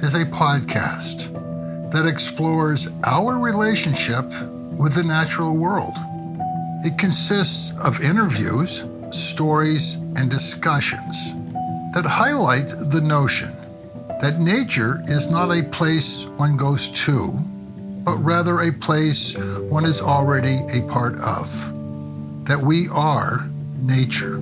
is a podcast that explores our relationship with the natural world. It consists of interviews, stories, and discussions that highlight the notion that nature is not a place one goes to, but rather a place one is already a part of, that we are nature.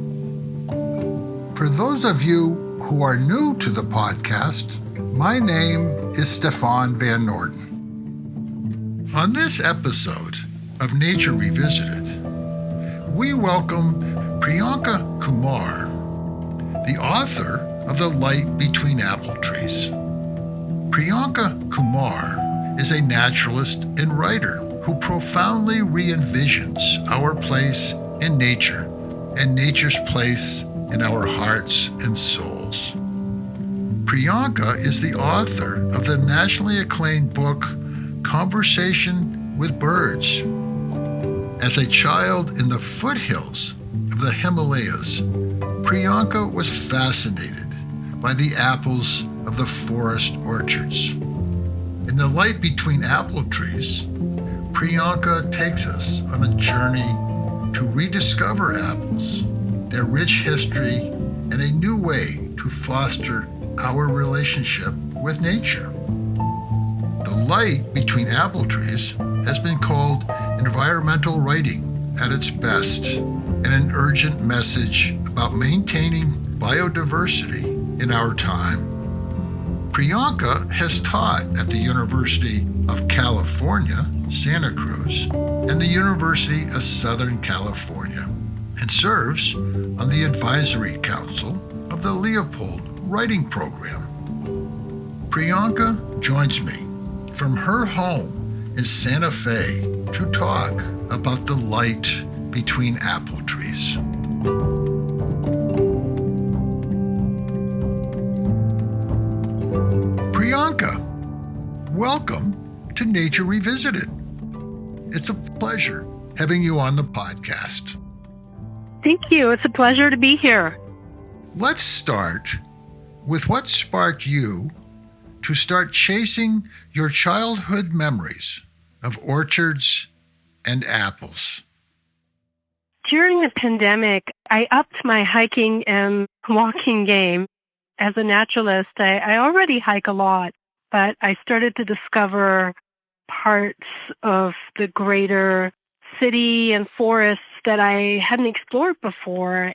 For those of you who are new to the podcast, my name is Stefan Van Norden. On this episode of Nature Revisited, we welcome Priyanka Kumar, the author of The Light Between Apple Trees. Priyanka Kumar is a naturalist and writer who profoundly re-envisions our place in nature and nature's place in our hearts and souls. Priyanka is the author of the nationally acclaimed book, Conversation with Birds. As a child in the foothills of the Himalayas, Priyanka was fascinated by the apples of the forest orchards. In The Light Between Apple Trees, Priyanka takes us on a journey to rediscover apples, their rich history, and a new way to foster our relationship with nature. The Light Between Apple Trees has been called environmental writing at its best and an urgent message about maintaining biodiversity in our time. Priyanka has taught at the University of California, Santa Cruz, and the University of Southern California, and serves on the Advisory Council of the Leopold Writing Program. Priyanka joins me from her home in Santa Fe to talk about the light between apple trees. Priyanka, welcome to Nature Revisited. It's a pleasure having you on the podcast. Thank you. It's a pleasure to be here. Let's start with what sparked you to start chasing your childhood memories of orchards and apples. During the pandemic, I upped my hiking and walking game. As a naturalist, I already hike a lot, but I started to discover parts of the greater city and forest that I hadn't explored before.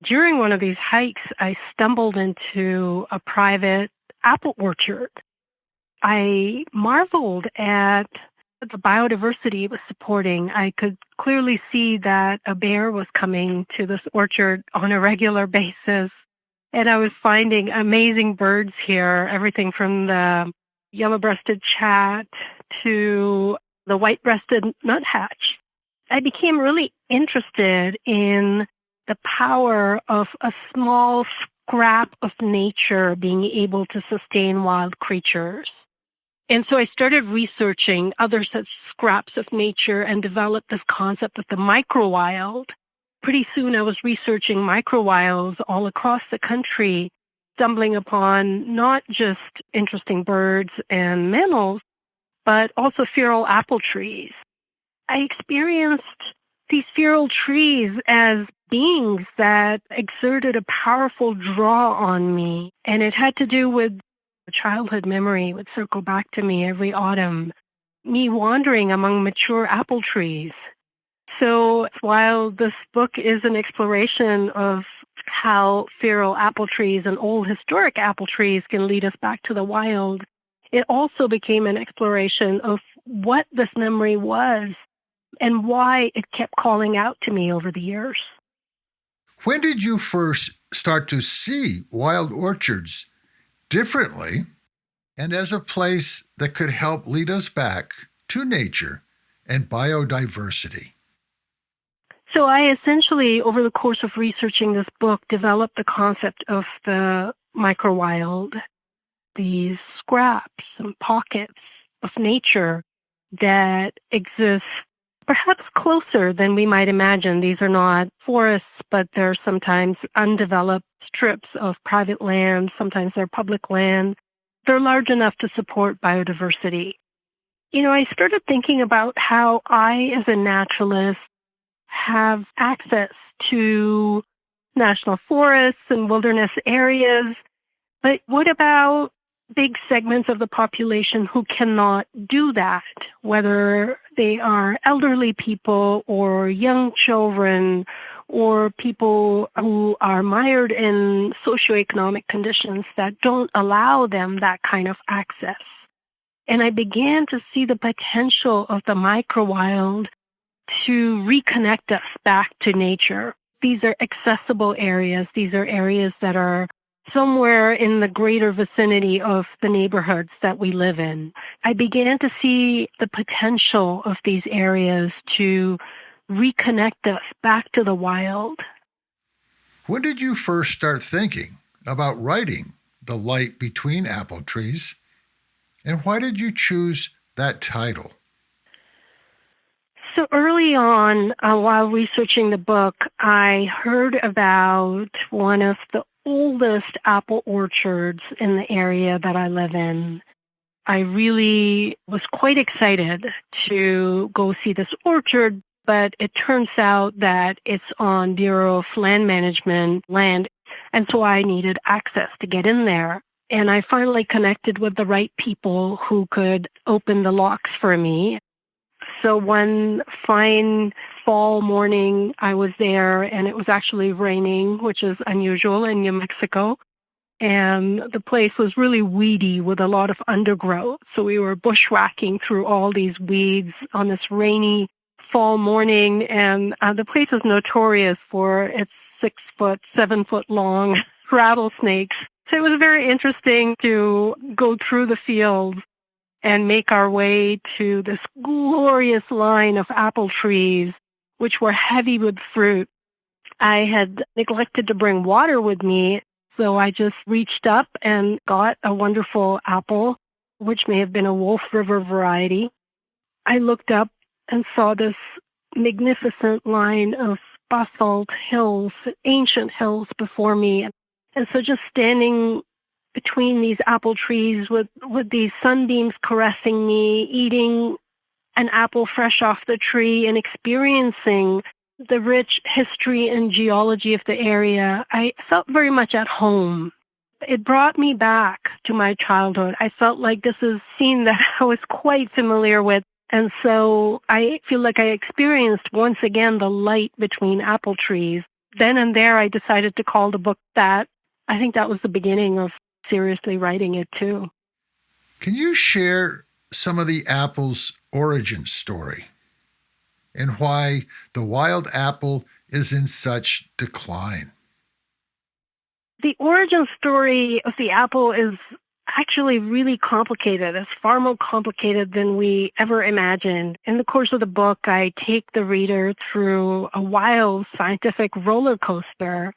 During one of these hikes, I stumbled into a private apple orchard. I marveled at the biodiversity it was supporting. I could clearly see that a bear was coming to this orchard on a regular basis. And I was finding amazing birds here, everything from the yellow-breasted chat to the white-breasted nuthatch. I became really interested in the power of a small scrap of nature being able to sustain wild creatures. And so I started researching other such scraps of nature and developed this concept of the microwild. Pretty soon I was researching microwilds all across the country, stumbling upon not just interesting birds and mammals, but also feral apple trees. I experienced these feral trees as beings that exerted a powerful draw on me. And it had to do with a childhood memory would circle back to me every autumn, me wandering among mature apple trees. So while this book is an exploration of how feral apple trees and old historic apple trees can lead us back to the wild, it also became an exploration of what this memory was and why it kept calling out to me over the years. When did you first start to see wild orchards differently and as a place that could help lead us back to nature and biodiversity? So I essentially, over the course of researching this book, developed the concept of the microwild, these scraps and pockets of nature that exist perhaps closer than we might imagine. These are not forests, but they're sometimes undeveloped strips of private land. Sometimes they're public land they're large enough to support biodiversity. I started thinking about how I, as a naturalist, have access to national forests and wilderness areas. But what about big segments of the population who cannot do that, whether they are elderly people or young children or people who are mired in socioeconomic conditions that don't allow them that kind of access? And I began to see the potential of the microwild to reconnect us back to nature. These are accessible areas. These are areas that are somewhere in the greater vicinity of the neighborhoods that we live in. I began to see the potential of these areas to reconnect us back to the wild. When did you first start thinking about writing The Light Between Apple Trees? And why did you choose that title? So early on, while researching the book, I heard about one of the oldest apple orchards in the area that I live in. I really was quite excited to go see this orchard, but it turns out that it's on Bureau of Land Management land, and so I needed access to get in there. And I finally connected with the right people who could open the locks for me. So one fine fall morning, I was there, and it was actually raining, which is unusual in New Mexico. And the place was really weedy with a lot of undergrowth. So we were bushwhacking through all these weeds on this rainy fall morning. And the place is notorious for its 6-foot, 7-foot long rattlesnakes. So it was very interesting to go through the fields and make our way to this glorious line of apple trees, which were heavy with fruit. I had neglected to bring water with me, so I just reached up and got a wonderful apple, which may have been a Wolf River variety. I looked up and saw this magnificent line of basalt hills, ancient hills before me. And so just standing between these apple trees with these sunbeams caressing me, eating an apple fresh off the tree and experiencing the rich history and geology of the area, I felt very much at home. It brought me back to my childhood. I felt like this is a scene that I was quite familiar with. And so I feel like I experienced once again the light between apple trees. Then and there, I decided to call the book that. I think that was the beginning of seriously writing it too. Can you share some of the apple's origin story and why the wild apple is in such decline? The origin story of the apple is actually really complicated. It's far more complicated than we ever imagined. In the course of the book, I take the reader through a wild scientific roller coaster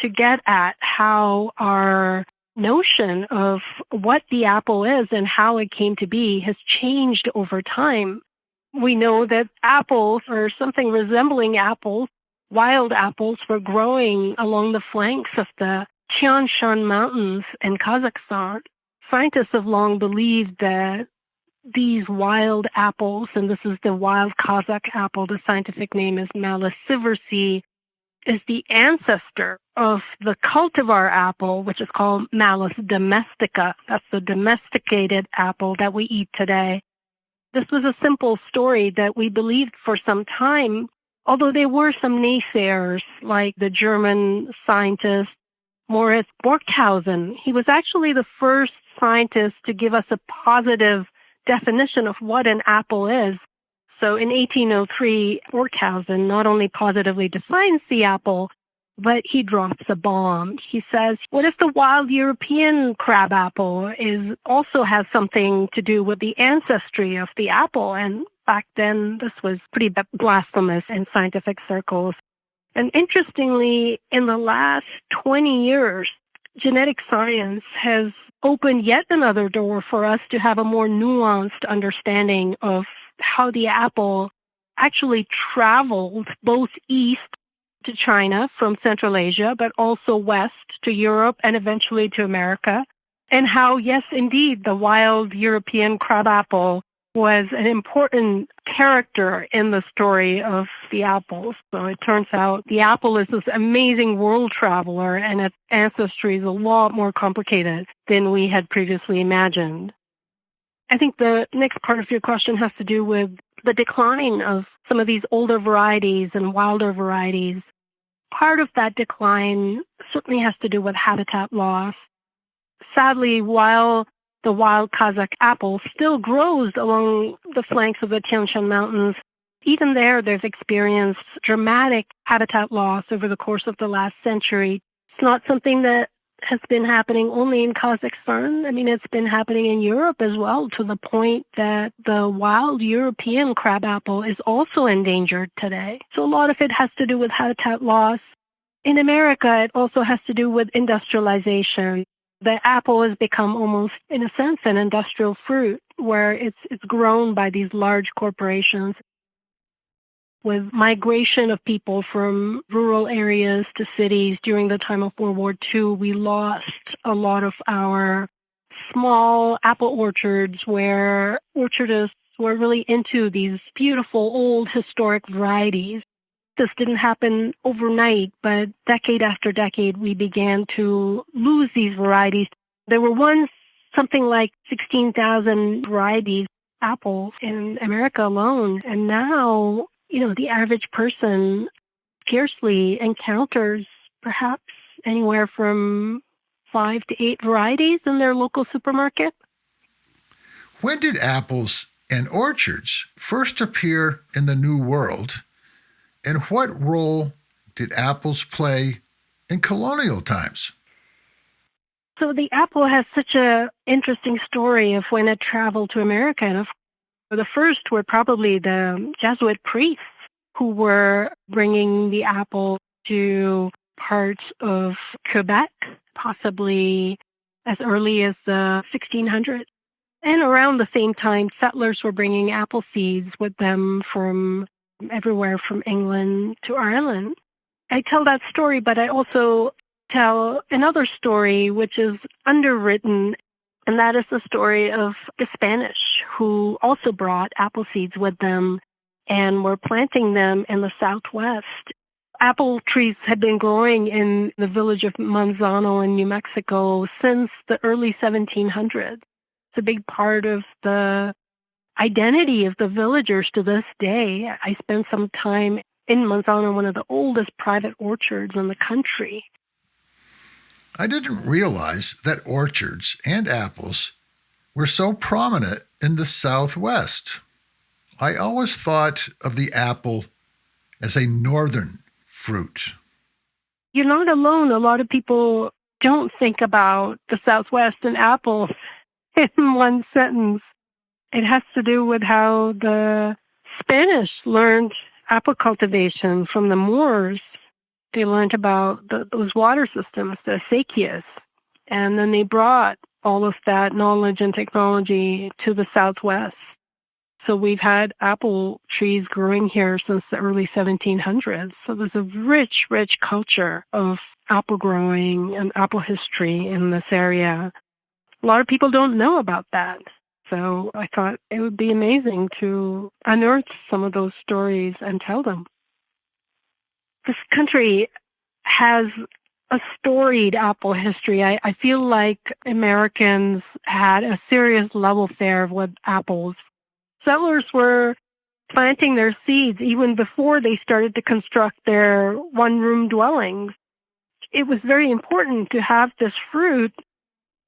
to get at how our notion of what the apple is and how it came to be has changed over time. We know that apples, or something resembling apples, wild apples, were growing along the flanks of the Tian Shan Mountains in Kazakhstan. Scientists have long believed that these wild apples, and this is the wild Kazakh apple, the scientific name is Malus sieversii, is the ancestor of the cultivar apple, which is called Malus domestica. That's the domesticated apple that we eat today. This was a simple story that we believed for some time, although there were some naysayers, like the German scientist Moritz Borkhausen. He was actually the first scientist to give us a positive definition of what an apple is. So in 1803, Borkhausen not only positively defines the apple, but he drops the bomb. He says, what if the wild European crabapple also has something to do with the ancestry of the apple? And back then, this was pretty blasphemous in scientific circles. And interestingly, in the last 20 years, genetic science has opened yet another door for us to have a more nuanced understanding of how the apple actually traveled both east to China from Central Asia, but also west to Europe and eventually to America. And how, yes, indeed, the wild European crabapple was an important character in the story of the apples. So it turns out the apple is this amazing world traveler, and its ancestry is a lot more complicated than we had previously imagined. I think the next part of your question has to do with the decline of some of these older varieties and wilder varieties. Part of that decline certainly has to do with habitat loss. Sadly, while the wild Kazakh apple still grows along the flanks of the Tian Shan Mountains, even there's experienced dramatic habitat loss over the course of the last century. It's not something that has been happening only in Kazakhstan. I mean, it's been happening in Europe as well, to the point that the wild European crabapple is also endangered today. So a lot of it has to do with habitat loss. In America, it also has to do with industrialization. The apple has become almost, in a sense, an industrial fruit where it's grown by these large corporations. With migration of people from rural areas to cities during the time of World War II, we lost a lot of our small apple orchards where orchardists were really into these beautiful old historic varieties. This didn't happen overnight, but decade after decade, we began to lose these varieties. There were once something like 16,000 varieties of apples in America alone. And now, the average person scarcely encounters perhaps anywhere from 5 to 8 varieties in their local supermarket. When did apples and orchards first appear in the New World? And what role did apples play in colonial times? So the apple has such an interesting story of when it traveled to America. And the first were probably the Jesuit priests who were bringing the apple to parts of Quebec, possibly as early as the 1600s. And around the same time, settlers were bringing apple seeds with them from everywhere from England to Ireland. I tell that story, but I also tell another story which is underwritten, and that is the story of the Spanish who also brought apple seeds with them and were planting them in the Southwest. Apple trees had been growing in the village of Manzano in New Mexico since the early 1700s. It's a big part of the identity of the villagers to this day. I spent some time in Manzano, one of the oldest private orchards in the country. I didn't realize that orchards and apples were so prominent in the Southwest. I always thought of the apple as a northern fruit. You're not alone. A lot of people don't think about the Southwest and apple in one sentence. It has to do with how the Spanish learned apple cultivation from the Moors. They learned about those water systems, the acequias, and then they brought all of that knowledge and technology to the Southwest. So we've had apple trees growing here since the early 1700s. So there's a rich, rich culture of apple growing and apple history in this area. A lot of people don't know about that. So I thought it would be amazing to unearth some of those stories and tell them. This country has a storied apple history. I feel like Americans had a serious love affair with apples. Settlers were planting their seeds even before they started to construct their one-room dwellings. It was very important to have this fruit.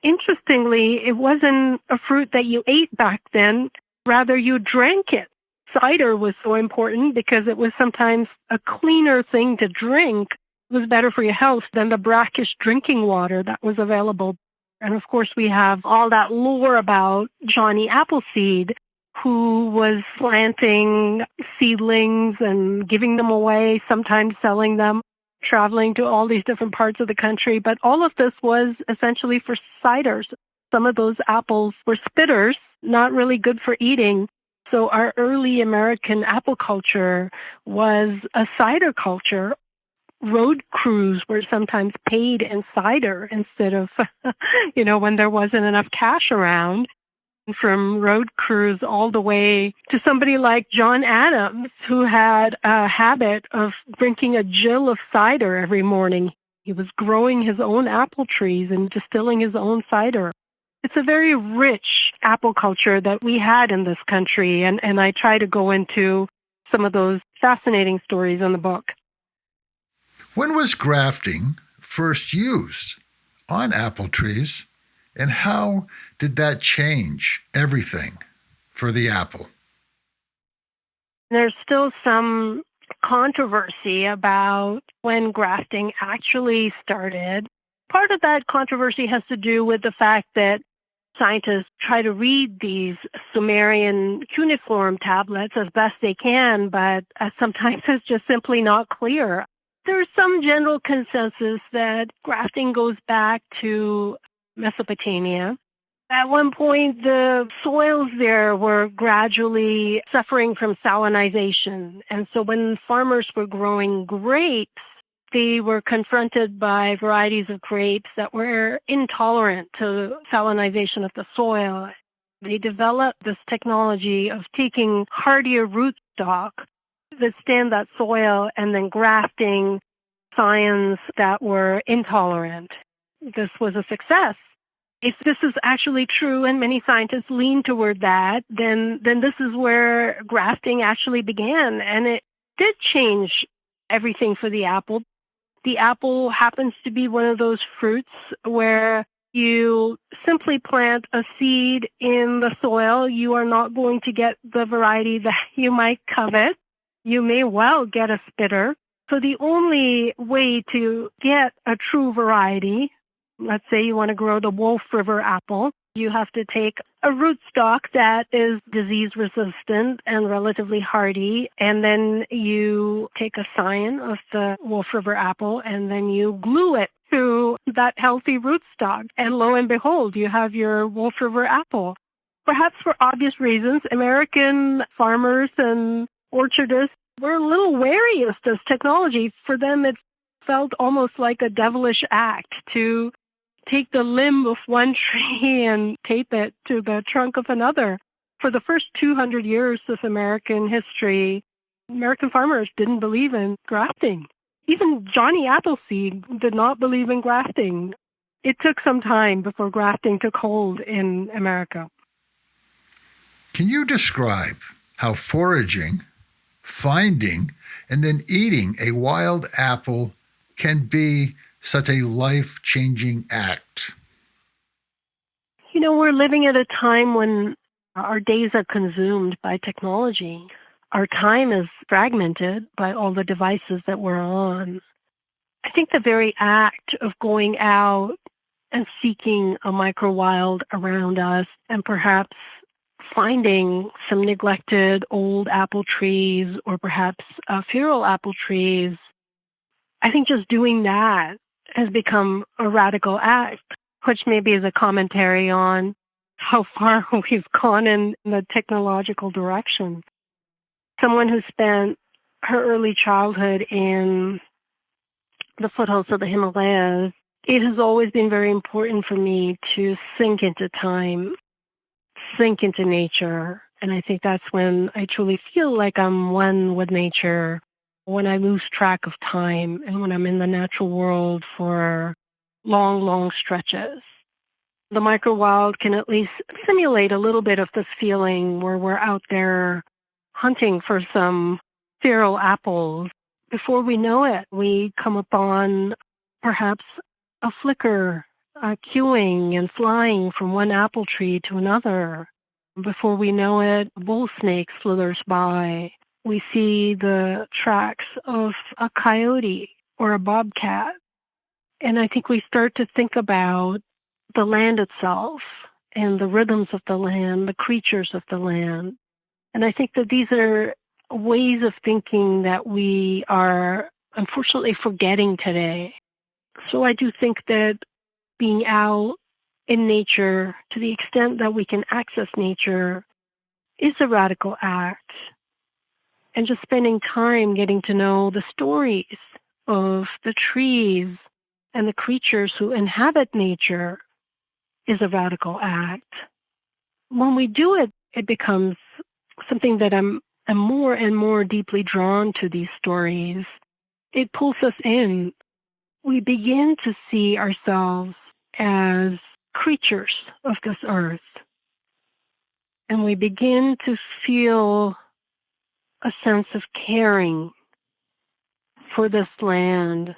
Interestingly, it wasn't a fruit that you ate back then. Rather, you drank it. Cider was so important because it was sometimes a cleaner thing to drink. It was better for your health than the brackish drinking water that was available. And of course, we have all that lore about Johnny Appleseed, who was planting seedlings and giving them away, sometimes selling them, traveling to all these different parts of the country. But all of this was essentially for ciders. Some of those apples were spitters, not really good for eating. So our early American apple culture was a cider culture. road crews were sometimes paid in cider instead of, when there wasn't enough cash around. From road crews all the way to somebody like John Adams, who had a habit of drinking a gill of cider every morning. He was growing his own apple trees and distilling his own cider. It's a very rich apple culture that we had in this country, and I try to go into some of those fascinating stories in the book. When was grafting first used on apple trees, and how did that change everything for the apple? There's still some controversy about when grafting actually started. Part of that controversy has to do with the fact that scientists try to read these Sumerian cuneiform tablets as best they can, but sometimes it's just simply not clear. There's some general consensus that grafting goes back to Mesopotamia. At one point, the soils there were gradually suffering from salinization. And so when farmers were growing grapes, they were confronted by varieties of grapes that were intolerant to salinization of the soil. They developed this technology of taking hardier rootstock that stand that soil and then grafting scions that were intolerant. This was a success. If this is actually true, and many scientists lean toward that, then this is where grafting actually began. And it did change everything for the apple. The apple happens to be one of those fruits where you simply plant a seed in the soil. You are not going to get the variety that you might covet. You may well get a spitter. So the only way to get a true variety, let's say you want to grow the Wolf River apple, you have to take a rootstock that is disease resistant and relatively hardy, and then you take a scion of the Wolf River apple and then you glue it to that healthy rootstock. And lo and behold, you have your Wolf River apple. Perhaps for obvious reasons, American farmers and orchardists were a little wary of this technology. For them, it felt almost like a devilish act to take the limb of one tree and tape it to the trunk of another. For the first 200 years of American history, American farmers didn't believe in grafting. Even Johnny Appleseed did not believe in grafting. It took some time before grafting took hold in America. Can you describe how foraging, finding, and then eating a wild apple can be such a life-changing act? We're living at a time when our days are consumed by technology. Our time is fragmented by all the devices that we're on. I think the very act of going out and seeking a microwild around us and perhaps finding some neglected old apple trees or perhaps feral apple trees, I think just doing that has become a radical act, which maybe is a commentary on how far we've gone in the technological direction. Someone who spent her early childhood in the foothills of the Himalayas, it has always been very important for me to sink into time, sink into nature. And I think that's when I truly feel like I'm one with nature, when I lose track of time and when I'm in the natural world for long, long stretches. The microwild can at least simulate a little bit of this feeling where we're out there hunting for some feral apples. Before we know it, we come upon perhaps a flicker, cueing and flying from one apple tree to another. Before we know it, a bull snake slithers by. We see the tracks of a coyote or a bobcat. And I think we start to think about the land itself and the rhythms of the land, the creatures of the land. And I think that these are ways of thinking that we are unfortunately forgetting today. So I do think that being out in nature, to the extent that we can access nature, is a radical act. And just spending time getting to know the stories of the trees and the creatures who inhabit nature is a radical act. When we do it, it becomes something that I'm more and more deeply drawn to these stories. It pulls us in. We begin to see ourselves as creatures of this earth. And we begin to feel a sense of caring for this land,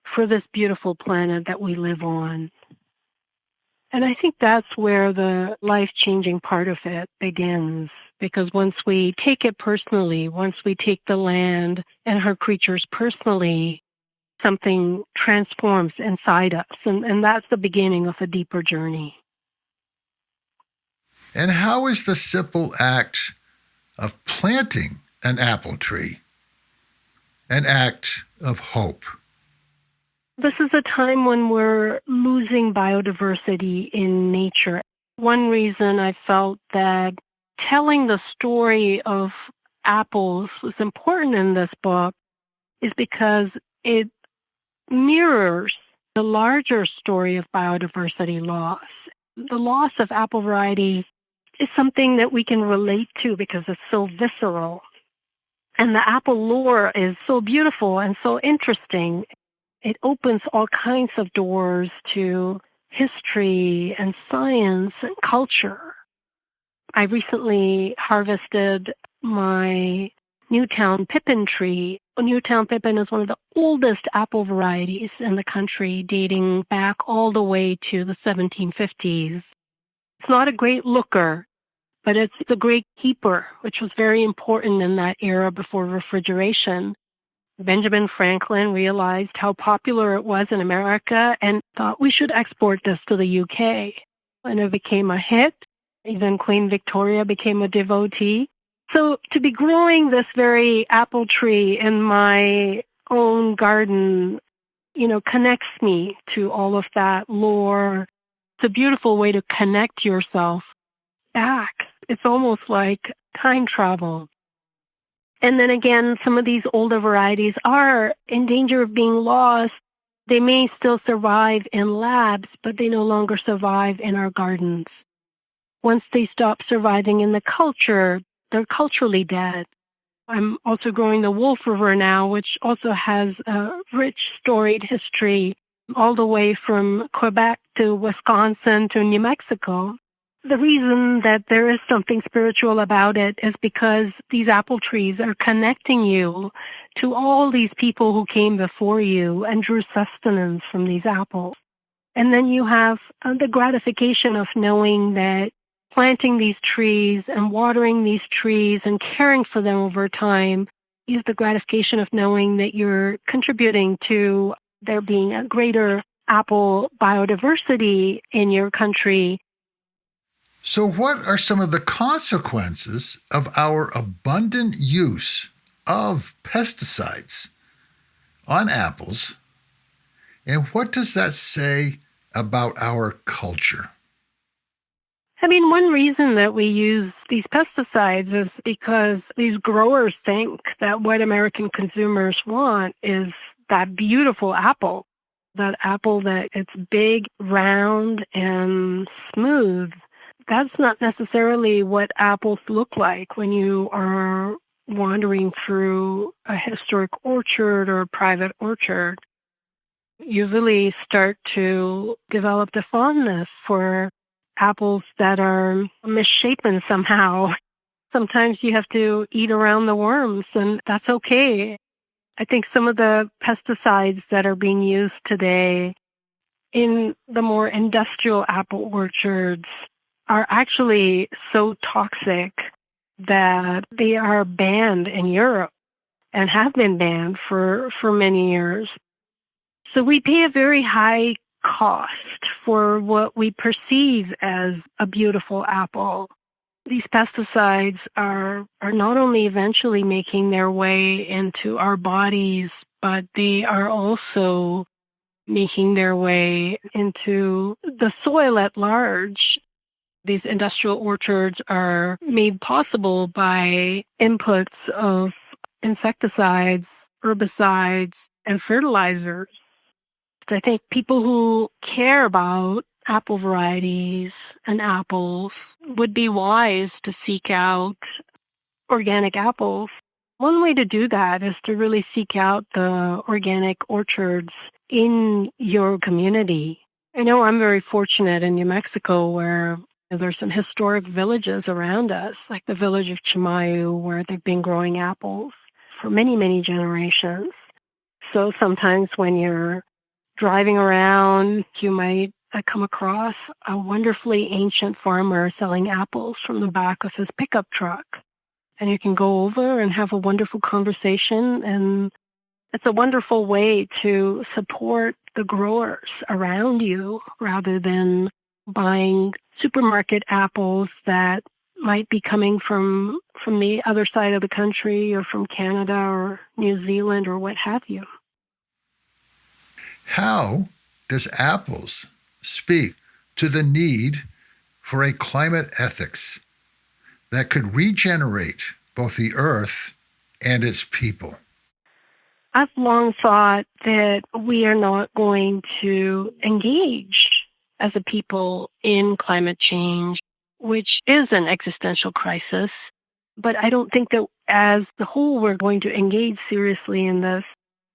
for this beautiful planet that we live on. And I think that's where the life-changing part of it begins. Because once we take it personally, once we take the land and her creatures personally, something transforms inside us. And that's the beginning of a deeper journey. And how is the simple act of planting an apple tree an act of hope? This is a time when we're losing biodiversity in nature. One reason I felt that telling the story of apples was important in this book is because it mirrors the larger story of biodiversity loss. The loss of apple variety is something that we can relate to because it's so visceral. And the apple lore is so beautiful and so interesting. It opens all kinds of doors to history and science and culture. I recently harvested my Newtown pippin tree. Newtown pippin is one of the oldest apple varieties in the country, dating back all the way to the 1750s. It's not a great looker, but it's a great keeper, which was very important in that era before refrigeration. Benjamin Franklin realized how popular it was in America and thought we should export this to the UK. And it became a hit. Even Queen Victoria became a devotee. So to be growing this very apple tree in my own garden, connects me to all of that lore. It's a beautiful way to connect yourself back. It's almost like time travel. And then again, some of these older varieties are in danger of being lost. They may still survive in labs, but they no longer survive in our gardens. Once they stop surviving in the culture, they're culturally dead. I'm also growing the Wolf River now, which also has a rich, storied history all the way from Quebec to Wisconsin to New Mexico. The reason that there is something spiritual about it is because these apple trees are connecting you to all these people who came before you and drew sustenance from these apples. And then you have the gratification of knowing that planting these trees and watering these trees and caring for them over time is the gratification of knowing that you're contributing to there being a greater apple biodiversity in your country. So, what are some of the consequences of our abundant use of pesticides on apples? And what does that say about our culture? One reason that we use these pesticides is because these growers think that what American consumers want is that beautiful apple. That apple that it's big, round, and smooth. That's not necessarily what apples look like when you are wandering through a historic orchard or a private orchard. You really start to develop the fondness for apples that are misshapen somehow. Sometimes you have to eat around the worms, and that's okay. I think some of the pesticides that are being used today in the more industrial apple orchards are actually so toxic that they are banned in Europe and have been banned for many years. So we pay a very high cost for what we perceive as a beautiful apple. These pesticides are not only eventually making their way into our bodies, but they are also making their way into the soil at large. These industrial orchards are made possible by inputs of insecticides, herbicides, and fertilizers. I think people who care about apple varieties and apples would be wise to seek out organic apples. One way to do that is to really seek out the organic orchards in your community. I know I'm very fortunate in New Mexico where there's some historic villages around us, like the village of Chimayu, where they've been growing apples for many, many generations. So sometimes when you're driving around, you might come across a wonderfully ancient farmer selling apples from the back of his pickup truck. And you can go over and have a wonderful conversation. And it's a wonderful way to support the growers around you rather than buying supermarket apples that might be coming from the other side of the country or from Canada or New Zealand or what have you. How does apples speak to the need for a climate ethics that could regenerate both the earth and its people? I've long thought that we are not going to engage as a people in climate change, which is an existential crisis. But I don't think that as the whole we're going to engage seriously in this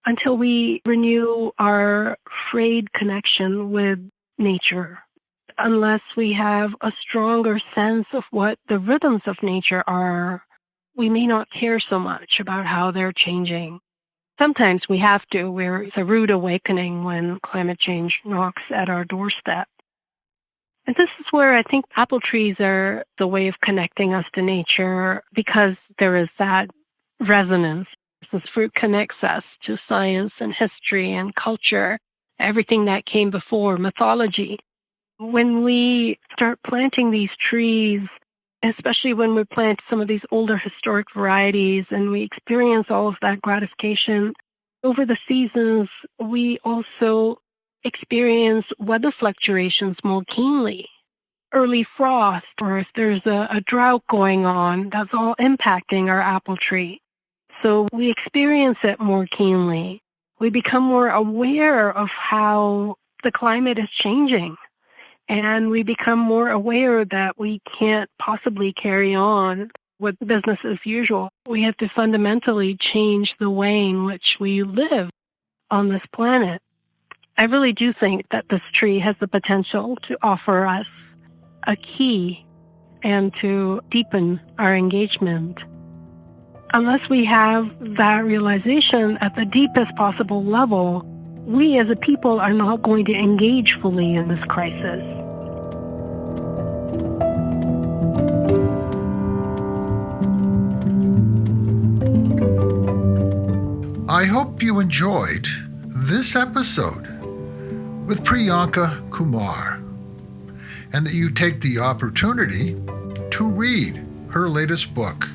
until we renew our frayed connection with nature. Unless we have a stronger sense of what the rhythms of nature are, we may not care so much about how they're changing. Sometimes we have to. It's a rude awakening when climate change knocks at our doorstep. And this is where I think apple trees are the way of connecting us to nature because there is that resonance. This fruit connects us to science and history and culture, everything that came before, mythology. When we start planting these trees, especially when we plant some of these older historic varieties and we experience all of that gratification, over the seasons, we also experience weather fluctuations more keenly. Early frost, or if there's a drought going on, that's all impacting our apple tree. So we experience it more keenly. We become more aware of how the climate is changing. And we become more aware that we can't possibly carry on with business as usual. We have to fundamentally change the way in which we live on this planet. I really do think that this tree has the potential to offer us a key and to deepen our engagement. Unless we have that realization at the deepest possible level, we as a people are not going to engage fully in this crisis. I hope you enjoyed this episode with Priyanka Kumar and that you take the opportunity to read her latest book,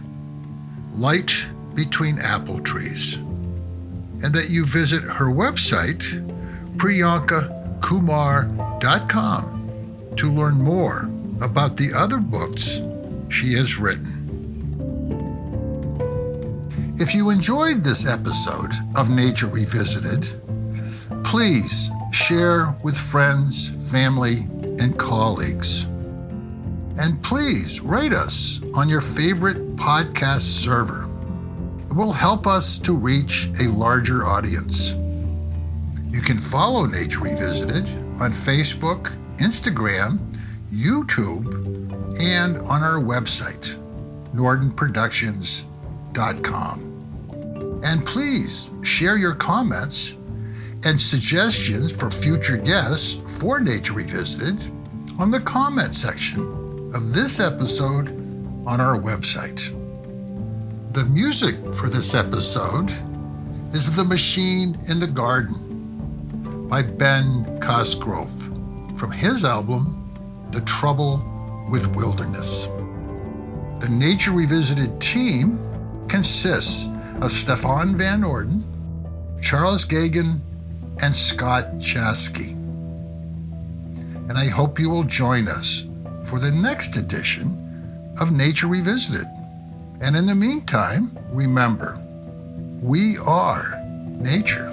Light Between Apple Trees, and that you visit her website, priyankakumar.com, to learn more about the other books she has written. If you enjoyed this episode of Nature Revisited, please share with friends, family, and colleagues. And please rate us on your favorite podcast server. It will help us to reach a larger audience. You can follow Nature Revisited on Facebook, Instagram, YouTube, and on our website, nordenproductions.com. And please share your comments and suggestions for future guests for Nature Revisited on the comment section of this episode on our website. The music for this episode is The Machine in the Garden by Ben Cosgrove from his album, The Trouble with Wilderness. The Nature Revisited team consists of Stefan Van Orden, Charles Gagan, and Scott Chasky. And I hope you will join us for the next edition of Nature Revisited. And in the meantime, remember, we are nature.